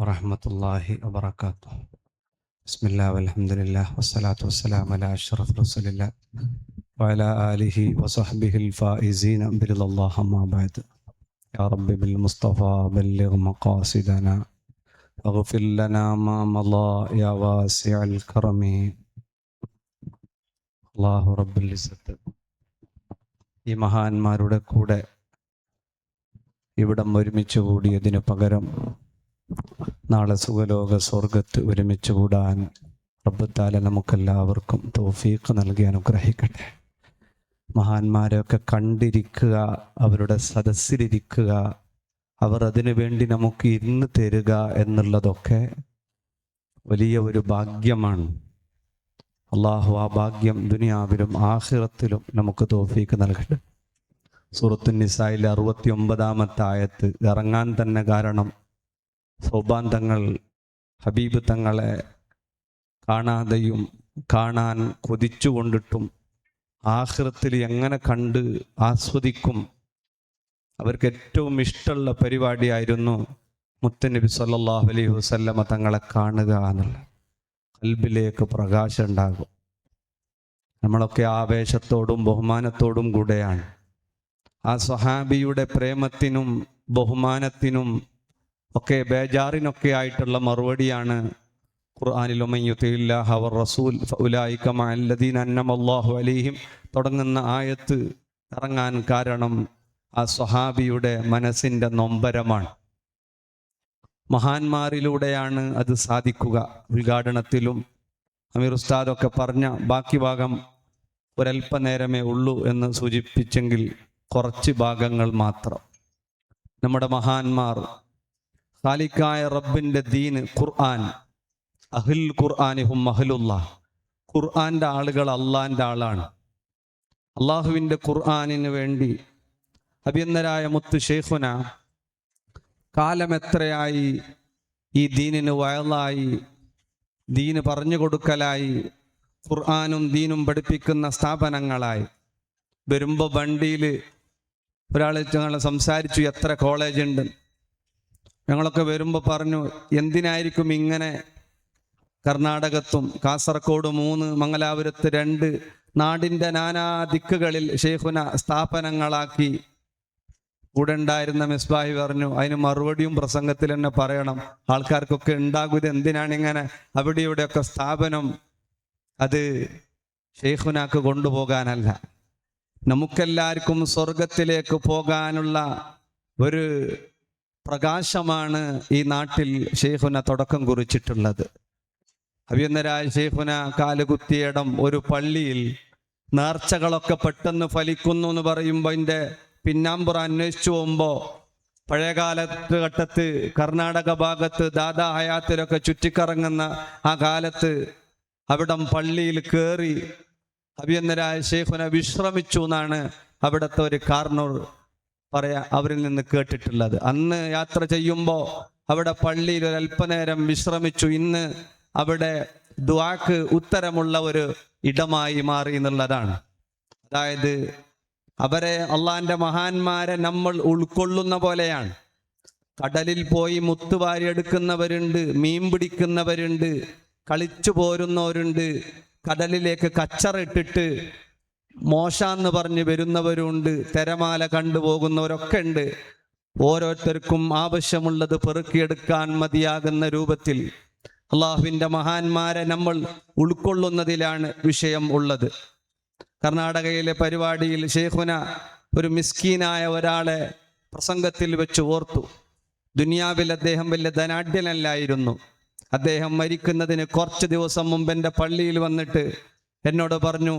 വറഹ്മത്തുള്ളാഹി വബറകാതുഹു. ബിസ്മില്ലാ വൽഹംദുലില്ലാ വസ്സലാത്തു വസ്സലാമു അലാ അഷ്റഫിൽ റസൂലില്ലാ വഅലാ ആലിഹി വസഹ്ബിഹിൽ ഫായിസീന ബിറിദല്ലാഹി അമ്മാ ബഅദ്. യാ റബ്ബി ബിൽ മുസ്തഫാ ബല്ലിഗ് മഖാസിദനാ വഗ്ഫിർ ലനാ മാ മളാ യാ വാസിഅൽ കറമി. അല്ലാഹു റബ്ബുൽ ഇസ്സത്ത് ഈ മഹാന്മാരുടെ കൂടെ ഇവിടം ഒരുമിച്ച് കൂടിയതിനു പകരം നാളെ സുഖലോക സ്വർഗത്ത് ഒരുമിച്ച് കൂടാൻ റബ്ബ് തആല നമുക്കെല്ലാവർക്കും തൗഫീഖ് നൽകി അനുഗ്രഹിക്കട്ടെ. മഹാന്മാരെയൊക്കെ കണ്ടിരിക്കുക, അവരുടെ സദസ്സിലിരിക്കുക, അവർ അതിനു വേണ്ടി നമുക്ക് ഇരുന്ന് തരിക എന്നുള്ളതൊക്കെ വലിയ ഒരു ഭാഗ്യമാണ്. അള്ളാഹു ആ ഭാഗ്യം ദുനിയാവിലും ആഖിറത്തിലും നമുക്ക് തൗഫീഖ് നൽകട്ടെ. സൂറത്തു നിസായിലെ 69-ാമത്തെ ആയത്ത് ഇറങ്ങാൻ തന്നെ കാരണം സൗബാന്തങ്ങൾ ഹബീബ് തങ്ങളെ കാണാതെയും കാണാൻ കൊതിച്ചുകൊണ്ടിട്ടും ആഖിറത്തിൽ എങ്ങനെ കണ്ട് ആസ്വദിക്കും. അവർക്ക് ഏറ്റവും ഇഷ്ടമുള്ള പരിപാടിയായിരുന്നു മുത്തുനബി സല്ലല്ലാഹു അലൈഹി വസല്ലമ തങ്ങളെ കാണുക എന്നുള്ള. ഖൽബിലേക്ക് പ്രകാശം ഉണ്ടാകും. നമ്മളൊക്കെ ആവേശത്തോടും ബഹുമാനത്തോടും കൂടെയാണ്. ആ സ്വഹാബിയുടെ പ്രേമത്തിനും ബഹുമാനത്തിനും ഒക്കെ ബേജാറിനൊക്കെ ആയിട്ടുള്ള മറുപടിയാണ് ഖുർആനിൽ വമൻ യുതിഇല്ലാഹ വറസൂൽ ഫഉലൈക മഅല്ലദീന അൻഅമല്ലാഹു അലൈഹിം തുടങ്ങുന്ന ആയത്ത് ഇറങ്ങാൻ കാരണം ആ സ്വഹാബിയുടെ മനസ്സിൻ്റെ നൊമ്പരമാണ്. മഹാന്മാരിലൂടെയാണ് അത് സാധിക്കുക. ഉദ്ഘാടനത്തിലും അമീർ ഉസ്താദൊക്കെ പറഞ്ഞ ബാക്കി ഭാഗം ഒരല്പനേരമേ ഉള്ളൂ എന്ന് സൂചിപ്പിച്ചെങ്കിൽ കുറച്ച് ഭാഗങ്ങൾ മാത്രം. നമ്മുടെ മഹാന്മാർ ഖാലിക്കായ റബ്ബിൻ്റെ ദീന് ഖുർആൻ, അഹ്ൽ ഖുർആനിഹും അഹ്ലുല്ലാഹ്, ഖുർആൻ്റെ ആളുകൾ അള്ളാൻ്റെ ആളാണ്. അള്ളാഹുവിൻ്റെ ഖുർആനിന് വേണ്ടി അഭിയന്നരായ മുത്ത് ശൈഖുന കാലം എത്രയായി ഈ ദീനിന് വയലായി, ദീന് പറഞ്ഞു കൊടുക്കലായി, ഖുർആനും ദീനും പഠിപ്പിക്കുന്ന സ്ഥാപനങ്ങളായി. വരുമ്പോൾ വണ്ടിയിൽ ഒരാൾ ഞങ്ങളെ സംസാരിച്ചു, എത്ര കോളേജ് ഉണ്ട്. ഞങ്ങളൊക്കെ വരുമ്പോൾ പറഞ്ഞു, എന്തിനായിരിക്കും ഇങ്ങനെ കർണാടകത്തും കാസർഗോഡ് 3, മംഗലാപുരത്ത് 2, നാടിൻ്റെ നാനാ ദിക്കുകളിൽ ശൈഖുന സ്ഥാപനങ്ങളാക്കി. കൂടെ ഉണ്ടായിരുന്ന മിസ്ബാഹി പറഞ്ഞു, അതിന് മറുപടിയും പ്രസംഗത്തിൽ തന്നെ പറയണം. ആൾക്കാർക്കൊക്കെ ഉണ്ടാകും, ഇത് എന്തിനാണ് ഇങ്ങനെ അവിടെ ഇവിടെയൊക്കെ സ്ഥാപനം. അത് ശൈഖുനാക്ക് കൊണ്ടുപോകാനല്ല, നമുക്കെല്ലാവർക്കും സ്വർഗത്തിലേക്ക് പോകാനുള്ള ഒരു പ്രകാശമാണ് ഈ നാട്ടിൽ ശൈഖുന തുടക്കം കുറിച്ചിട്ടുള്ളത്. അഭിയന്നരായ ശൈഖുന കാലുകുത്തിയിടം ഒരു പള്ളിയിൽ നേർച്ചകളൊക്കെ പെട്ടെന്ന് ഫലിക്കുന്നു എന്ന് പറയുമ്പോൾ അതിൻ്റെ പിന്നാമ്പുറം അന്വേഷിച്ചു പോകുമ്പോൾ ഘട്ടത്ത് കർണാടക ഭാഗത്ത് ദാദാ ഹയാത്തിലൊക്കെ ചുറ്റിക്കറങ്ങുന്ന ആ കാലത്ത് അവിടം പള്ളിയിൽ കയറി അഭിയന്നരായ ശൈഖുന വിശ്രമിച്ചു എന്നാണ് അവിടുത്തെ ഒരു കാർണൂർ അവരിൽ നിന്ന് കേട്ടിട്ടുള്ളത്. അന്ന് യാത്ര ചെയ്യുമ്പോൾ അവിടെ പള്ളിയിൽ ഒരു അല്പനേരം വിശ്രമിച്ചു. ഇന്ന് അവിടെ ദുആക്ക് ഉത്തരമുള്ള ഒരു ഇടമായി മാറി എന്നുള്ളതാണ്. അതായത് അവരെ, അള്ളാന്റെ മഹാന്മാരെ നമ്മൾ ഉൾക്കൊള്ളുന്ന പോലെയാണ്. കടലിൽ പോയി മുത്തുവാരി എടുക്കുന്നവരുണ്ട്, മീൻ പിടിക്കുന്നവരുണ്ട്, കളിച്ചു പോരുന്നവരുണ്ട്, കടലിലേക്ക് കച്ചറ ഇട്ടിട്ട് മോശാന്ന് പറഞ്ഞ് വരുന്നവരുണ്ട്, തിരമാല കണ്ടുപോകുന്നവരൊക്കെ ഉണ്ട്. ഓരോരുത്തർക്കും ആവശ്യമുള്ളത് പെറുക്കിയെടുക്കാൻ മതിയാകുന്ന രൂപത്തിൽ അള്ളാഹുവിൻ്റെ മഹാന്മാരെ നമ്മൾ ഉൾക്കൊള്ളുന്നതിലാണ് വിഷയം ഉള്ളത്. കർണാടകയിലെ പരിപാടിയിൽ ശൈഖുന ഒരു മിസ്കീനായ ഒരാളെ പ്രസംഗത്തിൽ വെച്ച് ഓർത്തു. ദുനിയാവിൽ അദ്ദേഹം വലിയ ധനാഢ്യനല്ലായിരുന്നു. അദ്ദേഹം മരിക്കുന്നതിന് കുറച്ച് ദിവസം മുമ്പ് എൻ്റെ പള്ളിയിൽ വന്നിട്ട് എന്നോട് പറഞ്ഞു,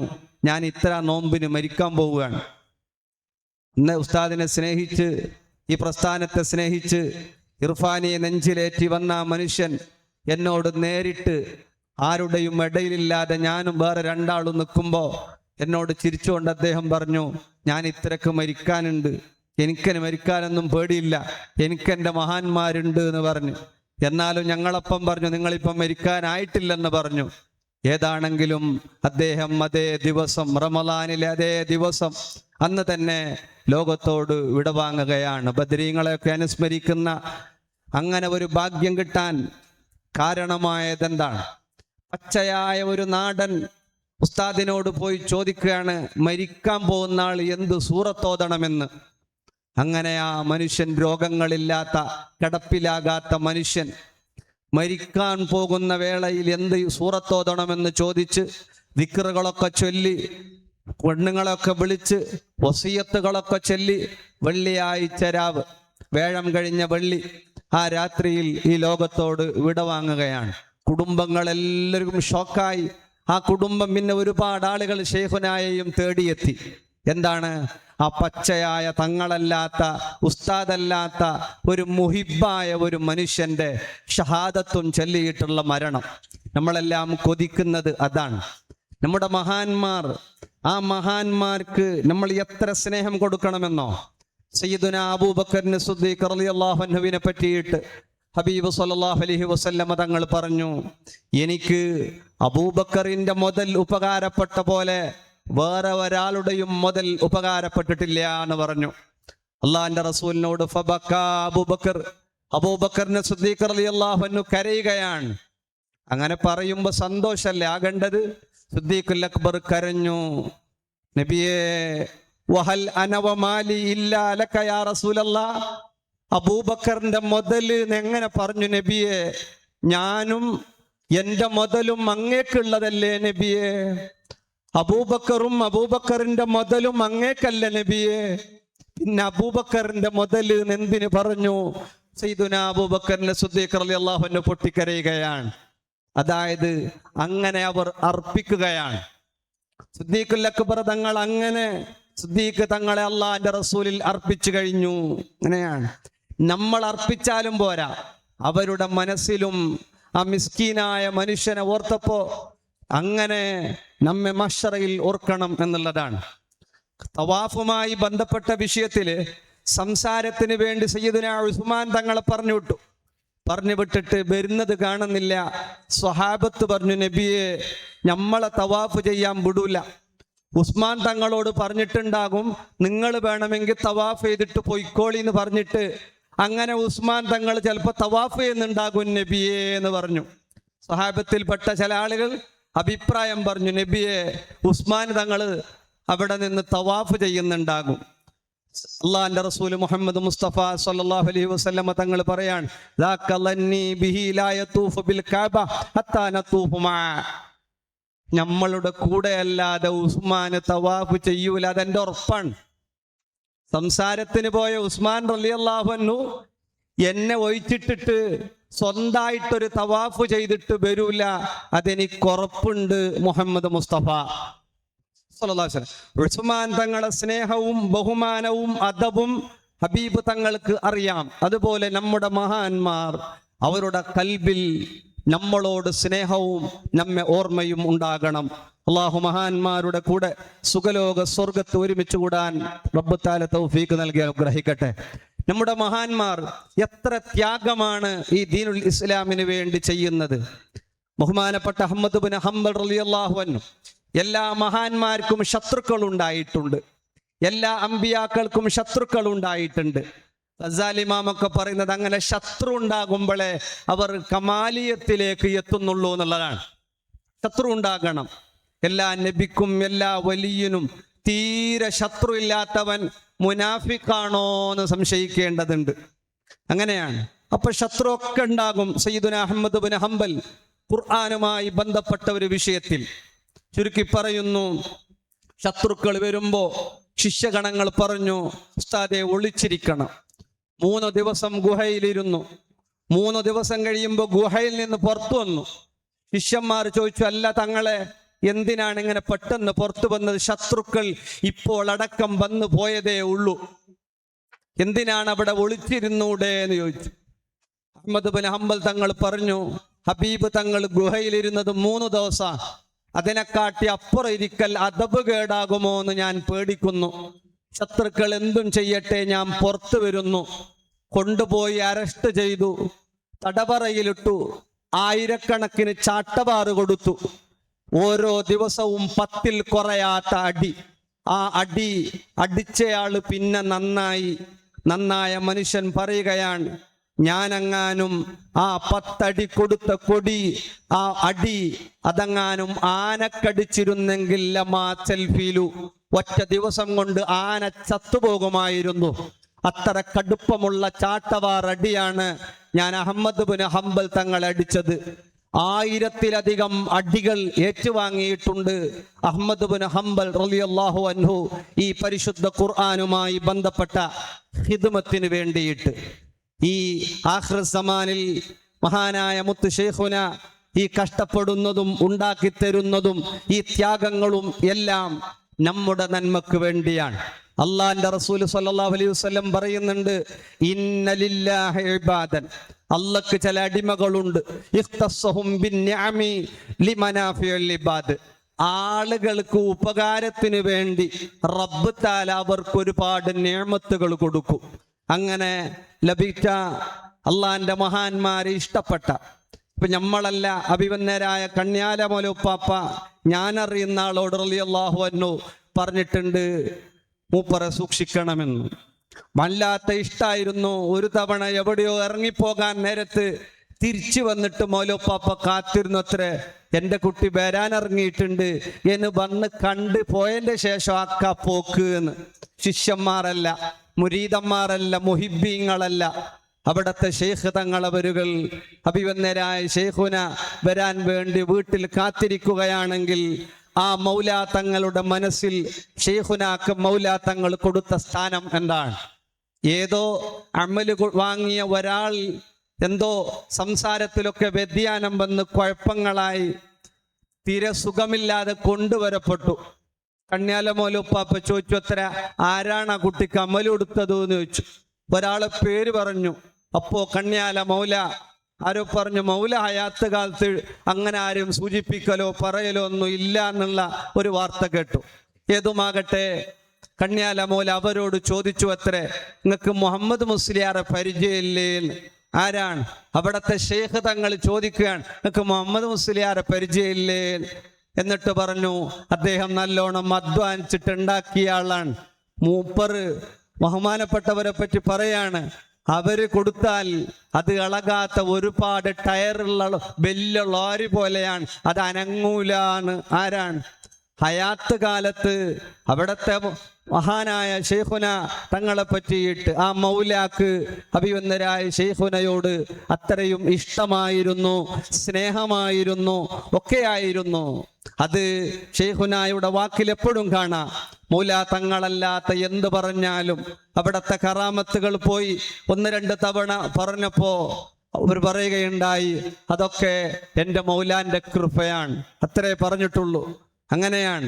ഞാൻ ഇത്ര നോമ്പിന് മരിക്കാൻ പോവുകയാണ്. ഇന്ന് ഉസ്താദിനെ സ്നേഹിച്ച്, ഈ പ്രസ്ഥാനത്തെ സ്നേഹിച്ച്, ഇർഫാനിയെ നെഞ്ചിലേറ്റി വന്ന മനുഷ്യൻ എന്നോട് നേരിട്ട്, ആരുടെയും ഇടയിലില്ലാതെ ഞാനും വേറെ 2 ആളും നിൽക്കുമ്പോൾ എന്നോട് ചിരിച്ചുകൊണ്ട് അദ്ദേഹം പറഞ്ഞു, ഞാൻ ഇത്രക്ക് മരിക്കാനുണ്ട്, എനിക്കെന്നെ മരിക്കാനൊന്നും പേടിയില്ല, എനിക്കെൻ്റെ മഹാന്മാരുണ്ട് എന്ന് പറഞ്ഞു. എന്നാലും ഞങ്ങളപ്പം പറഞ്ഞു, നിങ്ങളിപ്പം മരിക്കാനായിട്ടില്ലെന്ന് പറഞ്ഞു. ഏതാണെങ്കിലും അദ്ദേഹം അതേ ദിവസം, റമളാനിലെ അതേ ദിവസം, അന്ന് തന്നെ ലോകത്തോട് വിടവാങ്ങുകയാണ്. ബദരീങ്ങളെയൊക്കെ അനുസ്മരിക്കുന്ന അങ്ങനെ ഒരു ഭാഗ്യം കിട്ടാൻ കാരണമായതെന്താണ്? പച്ചയായ ഒരു നാടൻ ഉസ്താദിനോട് പോയി ചോദിക്കുകയാണ്, മരിക്കാൻ പോകുന്ന ആൾ എന്ത് സൂറത്തോതണമെന്ന്. അങ്ങനെ ആ മനുഷ്യൻ, രോഗങ്ങളില്ലാത്ത, കിടപ്പിലാകാത്ത മനുഷ്യൻ, മരിക്കാൻ പോകുന്ന വേളയിൽ എന്ത് സൂറത്തോതണമെന്ന് ചോദിച്ച് ദിക്റുകളൊക്കെ ചൊല്ലി, പെണ്ണുങ്ങളൊക്കെ വിളിച്ച് വസിയത്തുകളൊക്കെ ചൊല്ലി, വെള്ളിയാഴ്ച രാവ്, വേഴം കഴിഞ്ഞ വെള്ളി, ആ രാത്രിയിൽ ഈ ലോകത്തോട് വിടവാങ്ങുകയാണ്. കുടുംബങ്ങളെല്ലാവർക്കും ഷോക്കായി. ആ കുടുംബം പിന്നെ ഒരുപാട് ആളുകൾ ശൈഖുനായെയും തേടിയെത്തി. എന്താണ്? ആ പച്ചയായ, തങ്ങളല്ലാത്ത, ഉസ്താദല്ലാത്ത ഒരു മുഹിബായ ഒരു മനുഷ്യന്റെ ഷഹാദത്തും ചൊല്ലിയിട്ടുള്ള മരണം. നമ്മളെല്ലാം കൊതിക്കുന്നത് അതാണ്. നമ്മുടെ മഹാന്മാർ, ആ മഹാന്മാർക്ക് നമ്മൾ എത്ര സ്നേഹം കൊടുക്കണമെന്നോ. സയ്യിദുനാ അബൂബക്കറിന് സിദ്ദീഖ് റളിയല്ലാഹു അൻഹുവിനെ പറ്റിയിട്ട് ഹബീബ് സല്ലല്ലാഹു അലൈഹി വസല്ലമ തങ്ങൾ പറഞ്ഞു, എനിക്ക് അബൂബക്കറിന്റെ മുതൽ ഉപകാരപ്പെട്ട പോലെ വേറെ ഒരാളുടെയും മുതൽ ഉപകാരപ്പെട്ടിട്ടില്ല എന്ന് പറഞ്ഞു അള്ളാഹിന്റെ റസൂലിനോട്. ഫബക്കാ അബൂബക്കർ, അബൂബക്കറിന് സിദ്ദീഖ് റളിയല്ലാഹു അൻഹു കരയുകയാണ്. അങ്ങനെ പറയുമ്പോ സന്തോഷല്ലേ ആകേണ്ടത്? സിദ്ദീഖുൽ അക്ബർ കരഞ്ഞു. നബിയേ, വഹൽ അന വമാലി ഇല്ലാ ലക യാ റസൂലല്ലാഹ്. അബൂബക്കറിന്റെ മുതല് എങ്ങനെ പറഞ്ഞു നബിയെ? ഞാനും എന്റെ മുതലും അങ്ങേക്കുള്ളതല്ലേ നബിയെ? അബൂബക്കറും അബൂബക്കറിന്റെ മുതലും അങ്ങേക്കല്ല നബിയെ. പിന്നെ അബൂബക്കറിന്റെ മുതല് എന്തിനു പറഞ്ഞു? സയ്യിദുനാ അബൂബക്കറിന്റെ സിദ്ദീഖ് റളിയല്ലാഹു അൻഹു പൊട്ടിക്കരയുകയാണ്. അതായത് അങ്ങനെ അവർ അർപ്പിക്കുകയാണ്. സിദ്ദീഖുൽ അക്ബർ തങ്ങൾ അങ്ങനെ, സിദ്ദീഖ് തങ്ങളെ അള്ളാഹിന്റെ റസൂലിൽ അർപ്പിച്ചു കഴിഞ്ഞു. അങ്ങനെയാണ്. നമ്മൾ അർപ്പിച്ചാലും പോരാ, അവരുടെ മനസ്സിലും ആ മിസ്കീനായ മനുഷ്യനെ ഓർത്തപ്പോ അങ്ങനെ നമ്മെ മഹ്ശറയിൽ ഓർക്കണം എന്നുള്ളതാണ്. തവാഫുമായി ബന്ധപ്പെട്ട വിഷയത്തില് സംസാരത്തിന് വേണ്ടി സയ്യിദുനാ ഉസ്മാൻ തങ്ങളെ പറഞ്ഞു വിട്ടിട്ട് വരുന്നത് കാണുന്നില്ല. സ്വഹാബത്ത് പറഞ്ഞു, നബിയെ, നമ്മളെ തവാഫ് ചെയ്യാൻ വിടൂല. ഉസ്മാൻ തങ്ങളോട് പറഞ്ഞിട്ടുണ്ടാകും, നിങ്ങൾ വേണമെങ്കിൽ തവാഫ് ചെയ്തിട്ട് പൊയ്ക്കോളി എന്ന് പറഞ്ഞിട്ട്. അങ്ങനെ ഉസ്മാൻ തങ്ങൾ ചിലപ്പോൾ തവാഫ് ചെയ്യുന്നുണ്ടാകും നബിയെ എന്ന് പറഞ്ഞു. സ്വഹാബത്തിൽപ്പെട്ട ചില ആളുകൾ അഭിപ്രായം പറഞ്ഞു, നബിയെ, ഉസ്മാൻ തങ്ങൾ അവിടെ നിന്ന് തവാഫ് ചെയ്യുന്നുണ്ടാകും. അള്ളാഹിന്റെ റസൂല് മുഹമ്മദ് മുസ്തഫ സല്ലല്ലാഹു അലൈഹി വസല്ലമ തങ്ങൾ പറയാൻ, നമ്മളുടെ കൂടെ അല്ലാതെ ഉസ്മാന് തവാഫ് ചെയ്യൂല, അതെന്റെ ഉറപ്പാണ്. സംസാരത്തിന് പോയ ഉസ്മാൻ റളിയല്ലാഹു അൻഹു എന്നെ ഒഴിച്ചിട്ടിട്ട് സ്വന്തമായിട്ടൊരു തവാഫ് ചെയ്തിട്ട് വരൂല, അതെനിക്ക് ഉറപ്പുണ്ട് മുഹമ്മദ് മുസ്തഫ സല്ലല്ലാഹു അലൈഹി വസല്ലം. ഉസ്മാൻ തങ്ങളുടെ സ്നേഹവും ബഹുമാനവും അദബും ഹബീബ് തങ്ങൾക്ക് അറിയാം. അതുപോലെ നമ്മുടെ മഹാന്മാർ, അവരുടെ കൽബിൽ നമ്മളോട് സ്നേഹവും നമ്മെ ഓർമ്മയും ഉണ്ടാകണം. അള്ളാഹു മഹാന്മാരുടെ കൂടെ സുഖലോക സ്വർഗത്ത് ഒരുമിച്ച് കൂടാൻ റബ്ബ് തആല തൗഫീഖ് നൽകി അനുഗ്രഹിക്കട്ടെ. നമ്മുടെ മഹാന്മാർ എത്ര ത്യാഗമാണ് ഈ ദീനുൽ ഇസ്ലാമിന് വേണ്ടി ചെയ്യുന്നത്. ബഹുമാനപ്പെട്ട അഹ്മദ് ബിൻ ഹംബൽ റളിയല്ലാഹു അൻഹു, എല്ലാ മഹാന്മാർക്കും ശത്രുക്കൾ ഉണ്ടായിട്ടുണ്ട്, എല്ലാ അമ്പിയാക്കൾക്കും ശത്രുക്കൾ ഉണ്ടായിട്ടുണ്ട്. ഗസാലി ഇമാമൊക്കെ പറയുന്നത് അങ്ങനെ ശത്രു ഉണ്ടാകുമ്പോഴേ അവർ കമാലിയത്തിലേക്ക് എത്തുന്നുള്ളൂ എന്നുള്ളതാണ്. ശത്രു ഉണ്ടാകണം. എല്ലാ നബിക്കും എല്ലാ വലിയനും തീരെ ശത്രു ഇല്ലാത്തവൻ മുനാഫിഖാണോ എന്ന് സംശയിക്കേണ്ടതുണ്ട്. അങ്ങനെയാണ്. അപ്പൊ ശത്രു ഒക്കെ ഉണ്ടാകും. സയ്യിദുനാ അഹ്മദ് ബിൻ ഹംബൽ ഖുർആനുമായി ബന്ധപ്പെട്ട ഒരു വിഷയത്തിൽ ചുരുക്കി പറയുന്നു, ശത്രുക്കൾ വരുമ്പോ ശിഷ്യഗണങ്ങൾ പറഞ്ഞു, ഉസ്താദെ ഒളിച്ചിരിക്കണം. 3 ദിവസം ഗുഹയിലിരുന്നു. 3 ദിവസം കഴിയുമ്പോൾ ഗുഹയിൽ നിന്ന് പുറത്തു വന്നു. ശിഷ്യന്മാർ ചോദിച്ചു, അല്ല തങ്ങളെ, എന്തിനാണ് ഇങ്ങനെ പെട്ടെന്ന് പുറത്തു വന്നത്? ശത്രുക്കൾ ഇപ്പോൾ അടക്കം വന്നു പോയതേ ഉള്ളൂ, എന്തിനാണ് അവിടെ ഒളിച്ചിരുന്നൂടെ എന്ന് ചോദിച്ചു. അഹ്മദ് ബിൻ ഹംബൽ തങ്ങൾ പറഞ്ഞു, ഹബീബ് തങ്ങൾ ഗുഹയിലിരുന്നത് 3 ദിവസം, അതിനെക്കാട്ടി അപ്പുറം ഇരിക്കൽ അദബ് കേടാകുമോ എന്ന് ഞാൻ പേടിക്കുന്നു. ശത്രുക്കൾ എന്തും ചെയ്യട്ടെ, ഞാൻ പുറത്തു വരുന്നു. കൊണ്ടുപോയി അറസ്റ്റ് ചെയ്തു, തടവറയിലിട്ടു, ആയിരക്കണക്കിന് ചാട്ടവാറ് കൊടുത്തു. ഓരോ ദിവസവും 10ൽ കുറയാത്ത അടി. ആ അടി അടിച്ചയാള് പിന്നെ നന്നായ മനുഷ്യൻ പറയുകയാണ്, ഞാനെങ്ങാനും ആ 10 അടി കൊടുത്ത കൊടി, ആ അടി അതെങ്ങാനും ആനക്കടിച്ചിരുന്നെങ്കിൽ ഒറ്റ ദിവസം കൊണ്ട് ആന ചത്തുപോകുമായിരുന്നു. അത്ര കടുപ്പമുള്ള ചാട്ടവാർ അടിയാണ് ഞാൻ അഹ്മദ് ബിൻ ഹംബൽ തങ്ങളെ അടിച്ചത്. 1000-ലധികം അടികൾ ഏറ്റുവാങ്ങിയിട്ടുണ്ട് അഹ്മദ് ബിൻ ഹംബൽ റളിയല്ലാഹു അൻഹു ഈ പരിശുദ്ധ ഖുർആനുമായി ബന്ധപ്പെട്ട ഖിദ്മത്തിന് വേണ്ടിയിട്ട്. ഈ ആഖിർ സമാനിൽ മഹാനായ മുത്ത് ശൈഖുന ഈ കഷ്ടപ്പെടുന്നതും ഉണ്ടാക്കി തരുന്നതും ഈ ത്യാഗങ്ങളും എല്ലാം നമ്മുടെ നന്മക്ക് വേണ്ടിയാണ്. അള്ളാന്റെ റസൂൽ സ്വല്ലല്ലാഹു അലൈഹി വസല്ലം പറയുന്നുണ്ട്, ഇന്ന ലില്ലാഹി ഇബാദൻ, അള്ളാഹ്ക്ക് ചില അടിമകളുണ്ട്, ഇഖ്തസ്സഹും ബിന്നിഅമി ലിമനാഫിഉൽ ഇബാദ്, ആളുകൾക്ക് ഉപകാരത്തിന് വേണ്ടി റബ്ബ് തആല അവർക്ക് ഒരുപാട് നിഅമത്തുകൾ കൊടുക്കും. അങ്ങനെ ലഭിച്ച അള്ളാന്റെ മഹാന്മാരെ ഇഷ്ടപ്പെട്ട, ഇപ്പൊ നമ്മളല്ല, അഭിവന്യരായ കണ്യാല മൗലൂപ്പാപ്പ ഞാനറിയുന്ന ആളോട് റളിയല്ലാഹു അൻഹു പറഞ്ഞിട്ടുണ്ട് മൂപ്പറെ സൂക്ഷിക്കണമെന്ന്. വല്ലാത്ത ഇഷ്ടായിരുന്നു. ഒരു തവണ എവിടെയോ ഇറങ്ങിപ്പോകാൻ നേരത്ത് തിരിച്ചു വന്നിട്ട് മൗലൂപ്പാപ്പ കാത്തിരുന്നു അത്രേ, എൻ്റെ കുട്ടി വരാനിറങ്ങിയിട്ടുണ്ട് എന്ന് വന്ന് കണ്ട് പോയതിൻ്റെ ശേഷം ആക്കാ പോക്ക് എന്ന്. ശിഷ്യന്മാരല്ല, മുരീദന്മാരല്ല, മുഹിബ്ബീങ്ങളല്ല, അവിടത്തെ ശൈഖ് തങ്ങളവരുകൾ അഭിവന്യരായ ശൈഖുന വരാൻ വേണ്ടി വീട്ടിൽ കാത്തിരിക്കുകയാണെങ്കിൽ ആ മൗലാ തങ്ങളുടെ മനസ്സിൽ ശൈഖുനാക്ക് മൗലാ തങ്ങൾ കൊടുത്ത സ്ഥാനം എന്താണ്? ഏതോ അമല് വാങ്ങിയ ഒരാൾ എന്തോ സംസാരത്തിലൊക്കെ വ്യതിയാനം വന്ന് കുഴപ്പങ്ങളായി തീരെ സുഖമില്ലാതെ കൊണ്ടുവരപ്പെട്ടു. കണ്യാല മൗലൂപ്പാപ്പ ചോദിച്ചു, അത്ര ആരാണ് ആ കുട്ടിക്ക് അമല് കൊടുത്തത് എന്ന് ചോദിച്ചു. ഒരാളെ പേര് പറഞ്ഞു. അപ്പോ കണ്യാല മൗല ആരോ പറഞ്ഞു, മൗല ഹയാത്ത് കാലത്ത് അങ്ങനെ ആരും സൂചിപ്പിക്കലോ പറയലോ ഒന്നും ഇല്ല എന്നുള്ള ഒരു വാർത്ത കേട്ടു. ഏതുമാകട്ടെ, കണ്യാല മൗല അവരോട് ചോദിച്ചു, അത്രേ നിങ്ങൾക്ക് മുഹമ്മദ് മുസ്ലിയാറെ പരിചയമില്ലേ? ആരാണ്? അവിടത്തെ ശൈഖ് തങ്ങൾ ചോദിക്കുകയാണ്, നിങ്ങൾക്ക് മുഹമ്മദ് മുസ്ലിയാറെ പരിചയമില്ലേ? എന്നിട്ട് പറഞ്ഞു, അദ്ദേഹം നല്ലോണം അധ്വാനിച്ചിട്ടുണ്ടാക്കിയ ആളാണ്. മൂപ്പറ് ബഹുമാനപ്പെട്ടവരെ പറ്റി പറയാണ്, അവര് കൊടുത്താൽ അത് ഇളകാത്ത ഒരുപാട് ടയറുള്ള വലിയ ലോറി പോലെയാണ്, അത് അനങ്ങൂലാണ്. ആരാണ്? ഹയാത്ത് കാലത്ത് അവിടത്തെ മഹാനായ ശൈഖുന തങ്ങളെ പറ്റിയിട്ട് ആ മൗലാക്ക് അഭിവന്ദരായ ശൈഖുനയോട് അത്രയും ഇഷ്ടമായിരുന്നു, സ്നേഹമായിരുന്നു, ഒക്കെയായിരുന്നു. അത് ശൈഖുനായുടെ വാക്കിൽ എപ്പോഴും കാണാം. മൗലാ തങ്ങളല്ലാത്ത എന്ത് പറഞ്ഞാലും അവിടത്തെ കറാമത്തുകൾ പോയി 1-2 തവണ പറഞ്ഞപ്പോ അവർ പറയുകയുണ്ടായി, അതൊക്കെ എൻ്റെ മൗലാന്റെ കൃപയാണ്, അത്രേ പറഞ്ഞിട്ടുള്ളൂ. അങ്ങനെയാണ്.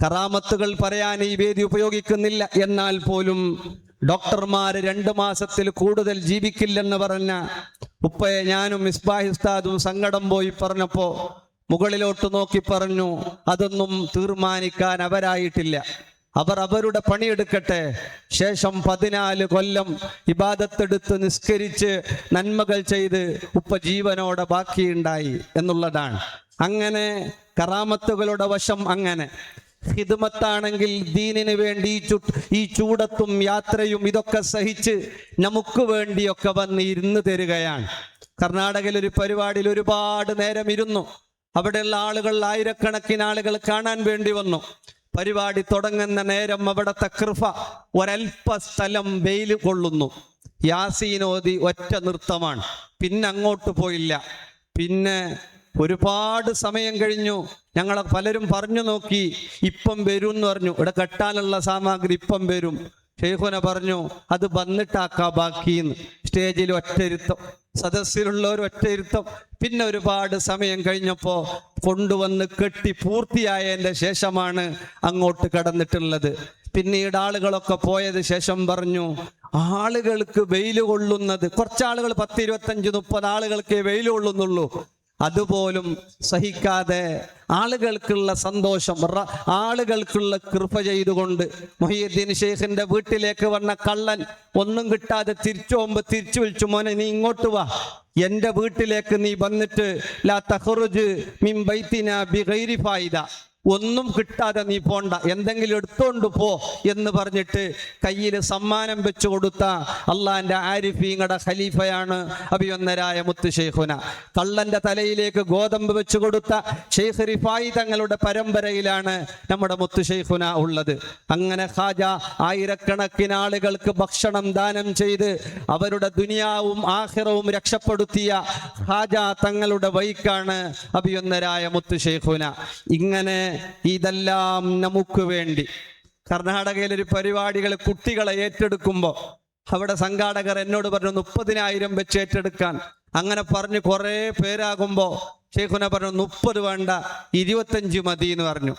കറാമത്തുകൾ പറയാൻ ഈ വേദി ഉപയോഗിക്കുന്നില്ല. എന്നാൽ പോലും ഡോക്ടർമാര് 2 മാസത്തിൽ കൂടുതൽ ജീവിക്കില്ലെന്ന് പറഞ്ഞ ഉപ്പയെ ഞാനും മിസ്ബാഹി ഉസ്താദും സങ്കടം പോയി പറഞ്ഞപ്പോ മുകളിലോട്ട് നോക്കി പറഞ്ഞു, അതൊന്നും തീർമാനിക്കാൻ അവരായിട്ടില്ല, അവർ അവരുടെ പണിയെടുക്കട്ടെ. ശേഷം 14 കൊല്ലം ഇബാദത്തെടുത്ത് നിസ്കരിച്ച് നന്മകൾ ചെയ്ത് ഉപ്പ ജീവനോടെ ബാക്കിയുണ്ടായി എന്നുള്ളതാണ്. അങ്ങനെ കറാമത്തുകളുടെ വശം അങ്ങനെ. ഖിദ്മത്താണെങ്കിൽ ദീനിന് വേണ്ടി ഈ ചൂടത്തും യാത്രയും ഇതൊക്കെ സഹിച്ച് നമുക്ക് വേണ്ടിയൊക്കെ വന്ന് ഇരുന്ന് തരികയാണ്. കർണാടകയിൽ ഒരു പരിപാടിയിൽ ഒരുപാട് നേരം ഇരുന്നു. അവിടെയുള്ള ആളുകൾ, ആയിരക്കണക്കിന് ആളുകൾ കാണാൻ വേണ്ടി വന്നു. പരിപാടി തുടങ്ങുന്ന നേരം അവിടത്തെ കൃപ ഒരൽപ്പ സ്ഥലം വെയിൽ കൊള്ളുന്നു. യാസീനോദി ഒറ്റ നൃത്തമാണ്. പിന്നെ അങ്ങോട്ട് പോയില്ല. പിന്നെ ഒരുപാട് സമയം കഴിഞ്ഞു. ഞങ്ങളെ പലരും പറഞ്ഞു നോക്കി, ഇപ്പം വരും എന്ന് പറഞ്ഞു. ഇവിടെ കെട്ടാനുള്ള സാമഗ്രി ഇപ്പം വരും. ശൈഖുന പറഞ്ഞു, അത് വന്നിട്ടാക്കാ ബാക്കിന്ന്. സ്റ്റേജിൽ ഒറ്റയിരുത്തം, സദസ്സിലുള്ളവർ ഒറ്റയിരുത്തം. പിന്നെ ഒരുപാട് സമയം കഴിഞ്ഞപ്പോ കൊണ്ടുവന്ന് കെട്ടി പൂർത്തിയായതിന്റെ ശേഷമാണ് അങ്ങോട്ട് കടന്നിട്ടുള്ളത്. പിന്നീട് ആളുകളൊക്കെ പോയത് ശേഷം പറഞ്ഞു, ആളുകൾക്ക് വെയിൽ കൊള്ളുന്നത്, കുറച്ചാളുകൾ 10, 25, 30 ആളുകൾക്ക് വെയിൽ കൊള്ളുന്നുള്ളൂ. അതുപോലും സഹിക്കാതെ ആളുകൾക്കുള്ള സന്തോഷം, ആളുകൾക്കുള്ള കൃപ ചെയ്തുകൊണ്ട് മുഹയ്യിദ്ദീൻ ശൈഖിന്റെ വീട്ടിലേക്ക് വന്ന കള്ളൻ ഒന്നും കിട്ടാതെ തിരിച്ചു പോകുമ്പോ തിരിച്ചു വിളിച്ചു, മോനെ നീ ഇങ്ങോട്ട് വാ, എൻ്റെ വീട്ടിലേക്ക് നീ വന്നിട്ട് ലാ തഖ്റുജ് മിൻ ബൈതിനാ ബിഗൈരി ഫായിദ, ഒന്നും കിട്ടാതെ നീ പോണ്ട, എന്തെങ്കിലും എടുത്തോണ്ട് പോ എന്ന് പറഞ്ഞിട്ട് കയ്യിൽ സമ്മാനം വെച്ചു കൊടുത്ത അള്ളാന്റെ ആരിഫീങ്ങളുടെ ഖലീഫയാണ് അഭിവന്ദരായ മുത്ത് ശൈഖുന. കള്ളന്റെ തലയിലേക്ക് ഗോതമ്പ് വെച്ചു കൊടുത്ത ഷെയ്ഖ് റിഫായി തങ്ങളുടെ പരമ്പരയിലാണ് നമ്മുടെ മുത്ത് ശൈഖുന ഉള്ളത്. അങ്ങനെ ഖാജ ആയിരക്കണക്കിന് ആളുകൾക്ക് ഭക്ഷണം ദാനം ചെയ്ത് അവരുടെ ദുനിയാവും ആഖിറവും രക്ഷപ്പെടുത്തിയ ഖാജ തങ്ങളുടെ വൈക്കാണ് അഭിവന്ദരായ മുത്ത് ശൈഖുന. ഇങ്ങനെ ഇതെല്ലാം നമുക്ക് വേണ്ടി കർണാടകയിൽ ഒരു പരിപാടികൾ കുട്ടികളെ ഏറ്റെടുക്കുമ്പോൾ അവിടെ സംഘാടകർ എന്നോട് പറഞ്ഞു 30,000 വെച്ച് ഏറ്റെടുക്കാൻ. അങ്ങനെ പറഞ്ഞ് കുറെ പേരാകുമ്പോൾ ശൈഖുന പറഞ്ഞു 30 വേണ്ട 25 മതി എന്ന് പറഞ്ഞു.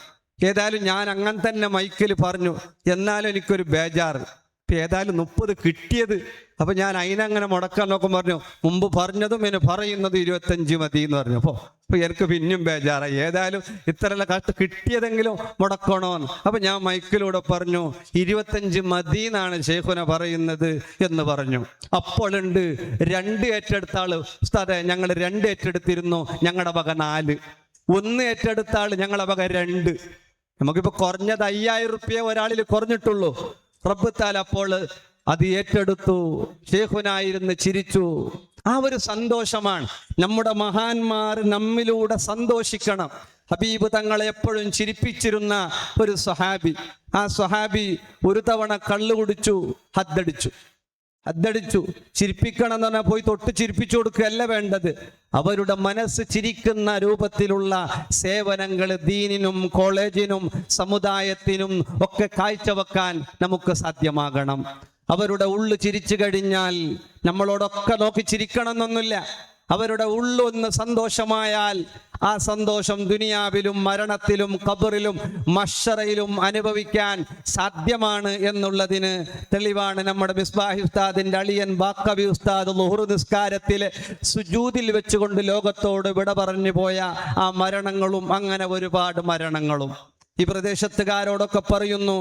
ഏതായാലും ഞാൻ അങ്ങനെ തന്നെ മൈക്കിൽ പറഞ്ഞു. എന്നാലും എനിക്കൊരു ബേജാറ്, ഏതായാലും 30 കിട്ടിയത്. അപ്പൊ ഞാൻ അതിനങ്ങനെ മുടക്കാൻ നോക്കും. പറഞ്ഞു മുമ്പ് പറഞ്ഞതും എന്നെ പറയുന്നത് 25 മതി എന്ന് പറഞ്ഞു. അപ്പൊ എനിക്ക് പിന്നെയും ബേജാറായി. ഏതായാലും ഇത്രയുള്ള കഷ്ട കിട്ടിയതെങ്കിലും മുടക്കണോന്ന്. അപ്പൊ ഞാൻ മൈക്കിലൂടെ പറഞ്ഞു 25 മതി എന്നാണ് ശൈഖുന പറയുന്നത് എന്ന് പറഞ്ഞു. അപ്പോഴുണ്ട് 2 ഏറ്റെടുത്ത ആള്, ഉസ്താദേ ഞങ്ങൾ 2 ഏറ്റെടുത്തിരുന്നു, ഞങ്ങളുടെ വക 4. 1 ഏറ്റെടുത്ത ആള് ഞങ്ങളുടെ വക 2. നമുക്കിപ്പോ കുറഞ്ഞത് 5,000 റുപ്യ ഒരാളിൽ കുറഞ്ഞിട്ടുള്ളൂ. റബ്ബത്താൽ അപ്പോൾ അത് ഏറ്റെടുത്തു. ശൈഖുനായിരുന്ന് ചിരിച്ചു. ആ ഒരു സന്തോഷമാണ്. നമ്മുടെ മഹാന്മാർ നമ്മിലൂടെ സന്തോഷിക്കണം. ഹബീബ് തങ്ങളെ എപ്പോഴും ചിരിപ്പിച്ചിരുന്ന ഒരു സ്വഹാബി. ആ സ്വഹാബി ഒരു തവണ കള്ളു കുടിച്ചു, ഹദ്ദടിച്ചു. ചിരിപ്പിക്കണം എന്ന് പറഞ്ഞാൽ പോയി തൊട്ട് ചിരിപ്പിച്ചു കൊടുക്കുകയല്ല വേണ്ടത്. അവരുടെ മനസ്സ് ചിരിക്കുന്ന രൂപത്തിലുള്ള സേവനങ്ങൾ ദീനിനും കോളേജിനും സമുദായത്തിനും ഒക്കെ കാഴ്ചവെക്കാൻ നമുക്ക് സാധ്യമാകണം. അവരുടെ ഉള്ളു ചിരിച്ചു കഴിഞ്ഞാൽ നമ്മളോടൊക്കെ നോക്കി ചിരിക്കണം എന്നൊന്നുമില്ല. അവരുടെ ഉള്ളൊന്ന് സന്തോഷമായാൽ ആ സന്തോഷം ദുനിയാവിലും മരണത്തിലും ഖബറിലും മഹ്ശറയിലും അനുഭവിക്കാൻ സാധ്യമാണ് എന്നുള്ളതിന് തെളിവാണ് നമ്മുടെ മിസ്ബാഹി ഉസ്താദിന്റെ അളിയൻ ബാക്കവി ഉസ്താദ് ളുഹ്ർ നിസ്കാരത്തിലെ സുജൂദിൽ വെച്ചുകൊണ്ട് ലോകത്തോട് വിട പറഞ്ഞു പോയ ആ മരണങ്ങളും അങ്ങനെ ഒരുപാട് മരണങ്ങളും. ഈ പ്രദേശത്തുകാരോടൊക്കെ പറയുന്നു,